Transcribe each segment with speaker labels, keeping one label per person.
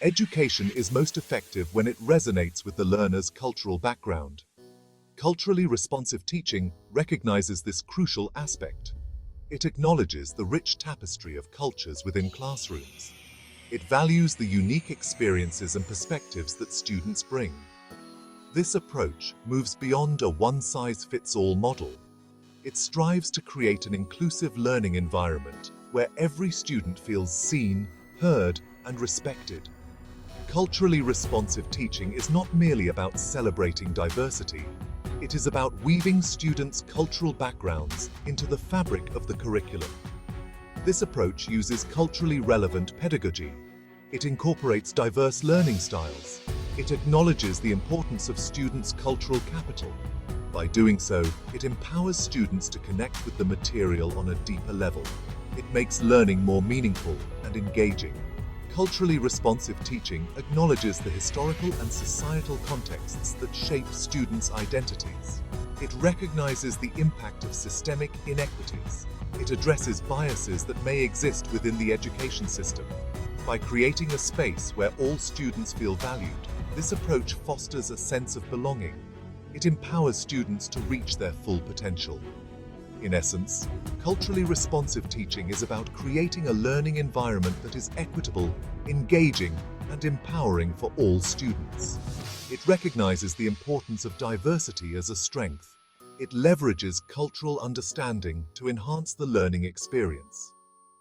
Speaker 1: Education is most effective when it resonates with the learner's cultural background. Culturally responsive teaching recognizes this crucial aspect. It acknowledges the rich tapestry of cultures within classrooms. It values the unique experiences and perspectives that students bring. This approach moves beyond a one-size-fits-all model. It strives to create an inclusive learning environment where every student feels seen, heard, and respected. Culturally responsive teaching is not merely about celebrating diversity. It is about weaving students' cultural backgrounds into the fabric of the curriculum. This approach uses culturally relevant pedagogy. It incorporates diverse learning styles. It acknowledges the importance of students' cultural capital. By doing so, it empowers students to connect with the material on a deeper level. It makes learning more meaningful and engaging. Culturally responsive teaching acknowledges the historical and societal contexts that shape students' identities. It recognizes the impact of systemic inequities. It addresses biases that may exist within the education system. By creating a space where all students feel valued, this approach fosters a sense of belonging. It empowers students to reach their full potential. In essence, culturally responsive teaching is about creating a learning environment that is equitable, engaging, and empowering for all students. It recognizes the importance of diversity as a strength. It leverages cultural understanding to enhance the learning experience.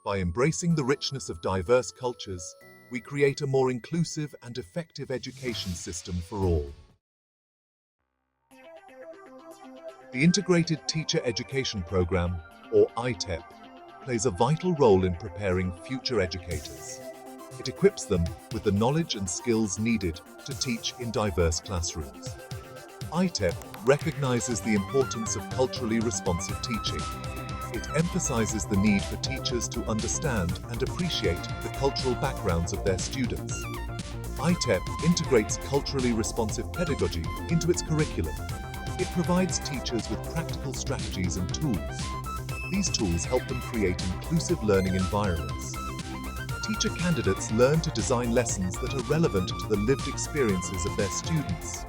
Speaker 1: By embracing the richness of diverse cultures, we create a more inclusive and effective education system for all. The Integrated Teacher Education Program, or ITEP, plays a vital role in preparing future educators. It equips them with the knowledge and skills needed to teach in diverse classrooms. ITEP recognizes the importance of culturally responsive teaching. It emphasizes the need for teachers to understand and appreciate the cultural backgrounds of their students. ITEP integrates culturally responsive pedagogy into its curriculum. It provides teachers with practical strategies and tools. These tools help them create inclusive learning environments. Teacher candidates learn to design lessons that are relevant to the lived experiences of their students.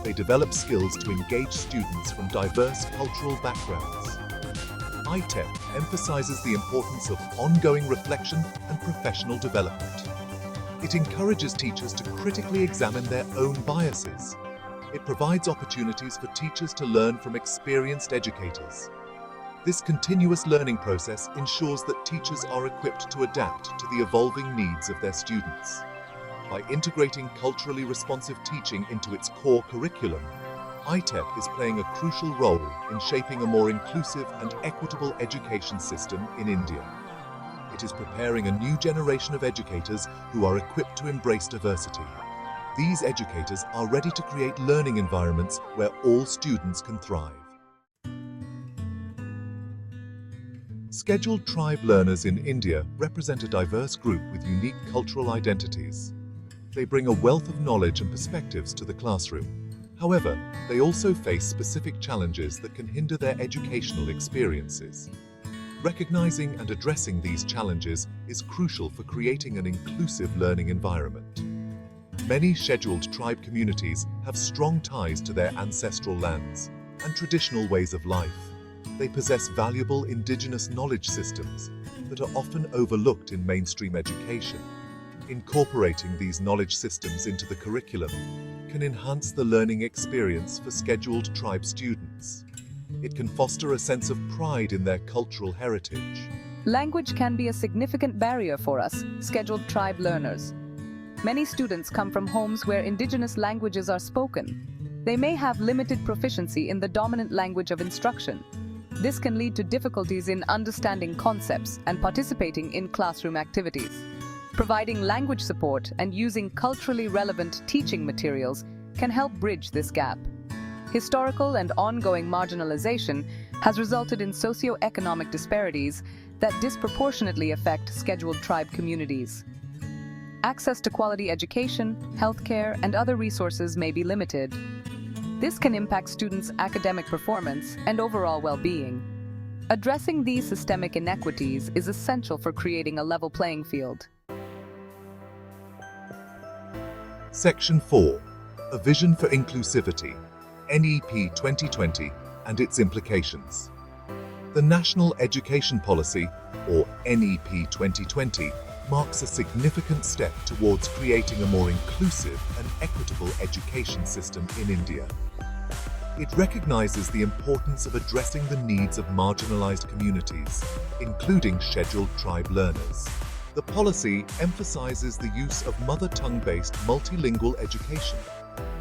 Speaker 1: They develop skills to engage students from diverse cultural backgrounds. ITEP emphasizes the importance of ongoing reflection and professional development. It encourages teachers to critically examine their own biases. It provides opportunities for teachers to learn from experienced educators. This continuous learning process ensures that teachers are equipped to adapt to the evolving needs of their students. By integrating culturally responsive teaching into its core curriculum, ITEP is playing a crucial role in shaping a more inclusive and equitable education system in India. It is preparing a new generation of educators who are equipped to embrace diversity. These educators are ready to create learning environments where all students can thrive. Scheduled tribe learners in India represent a diverse group with unique cultural identities. They bring a wealth of knowledge and perspectives to the classroom. However, they also face specific challenges that can hinder their educational experiences. Recognizing and addressing these challenges is crucial for creating an inclusive learning environment. Many scheduled tribe communities have strong ties to their ancestral lands and traditional ways of life. They possess valuable indigenous knowledge systems that are often overlooked in mainstream education. Incorporating these knowledge systems into the curriculum can enhance the learning experience for scheduled tribe students. It can foster a sense of pride in their cultural heritage.
Speaker 2: Language can be a significant barrier for us, scheduled tribe learners. Many students come from homes where indigenous languages are spoken. They may have limited proficiency in the dominant language of instruction. This can lead to difficulties in understanding concepts and participating in classroom activities. Providing language support and using culturally relevant teaching materials can help bridge this gap. Historical and ongoing marginalization has resulted in socio-economic disparities that disproportionately affect scheduled tribe communities. Access to quality education, healthcare, and other resources may be limited. This can impact students' academic performance and overall well-being. Addressing these systemic inequities is essential for creating a level playing field.
Speaker 1: Section 4. A Vision for Inclusivity, NEP 2020 and its implications. The National Education Policy, or NEP 2020, marks a significant step towards creating a more inclusive and equitable education system in India. It recognizes the importance of addressing the needs of marginalized communities, including scheduled tribe learners. The policy emphasizes the use of mother tongue-based multilingual education,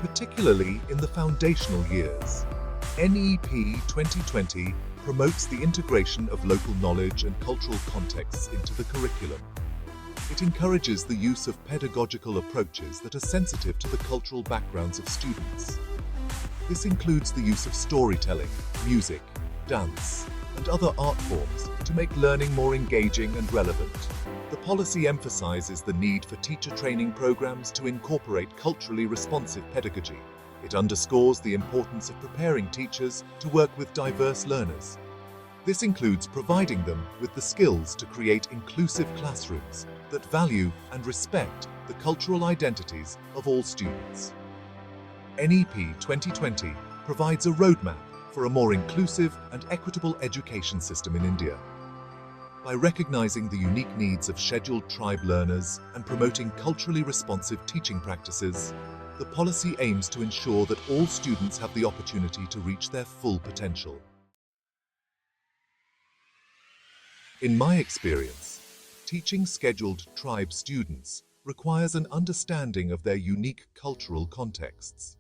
Speaker 1: particularly in the foundational years. NEP 2020 promotes the integration of local knowledge and cultural contexts into the curriculum. It encourages the use of pedagogical approaches that are sensitive to the cultural backgrounds of students. This includes the use of storytelling, music, dance, and other art forms to make learning more engaging and relevant. The policy emphasizes the need for teacher training programs to incorporate culturally responsive pedagogy. It underscores the importance of preparing teachers to work with diverse learners. This includes providing them with the skills to create inclusive classrooms that value and respect the cultural identities of all students. NEP 2020 provides a roadmap for a more inclusive and equitable education system in India. By recognizing the unique needs of scheduled tribe learners and promoting culturally responsive teaching practices, the policy aims to ensure that all students have the opportunity to reach their full potential. In my experience, teaching scheduled tribe students requires an understanding of their unique cultural contexts.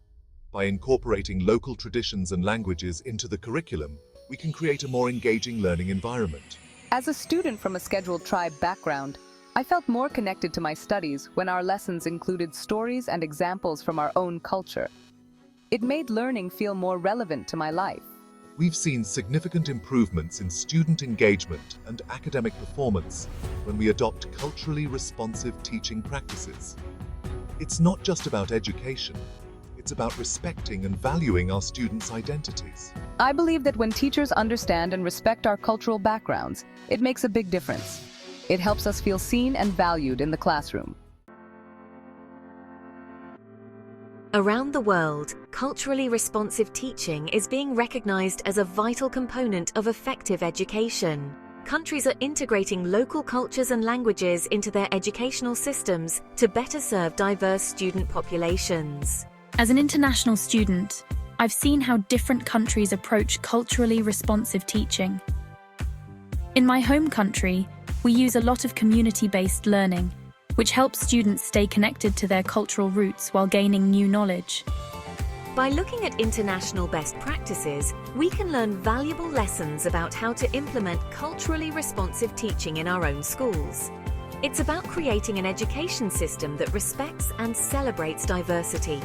Speaker 1: By incorporating local traditions and languages into the curriculum, we can create a more engaging learning environment.
Speaker 2: As a student from a scheduled tribe background, I felt more connected to my studies when our lessons included stories and examples from our own culture. It made learning feel more relevant to my life.
Speaker 1: We've seen significant improvements in student engagement and academic performance when we adopt culturally responsive teaching practices. It's not just about education, it's about respecting and valuing our students' identities.
Speaker 2: I believe that when teachers understand and respect our cultural backgrounds, it makes a big difference. It helps us feel seen and valued in the classroom.
Speaker 3: Around the world, culturally responsive teaching is being recognized as a vital component of effective education. Countries are integrating local cultures and languages into their educational systems to better serve diverse student populations.
Speaker 4: As an international student, I've seen how different countries approach culturally responsive teaching. In my home country, we use a lot of community-based learning, which helps students stay connected to their cultural roots while gaining new knowledge.
Speaker 3: By looking at international best practices, we can learn valuable lessons about how to implement culturally responsive teaching in our own schools. It's about creating an education system that respects and celebrates diversity.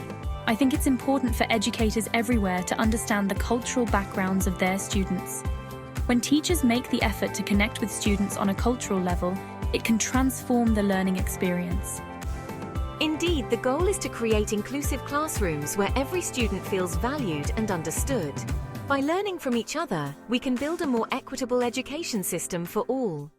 Speaker 4: I think it's important for educators everywhere to understand the cultural backgrounds of their students. When teachers make the effort to connect with students on a cultural level, it can transform the learning experience.
Speaker 3: Indeed, the goal is to create inclusive classrooms where every student feels valued and understood. By learning from each other, we can build a more equitable education system for all.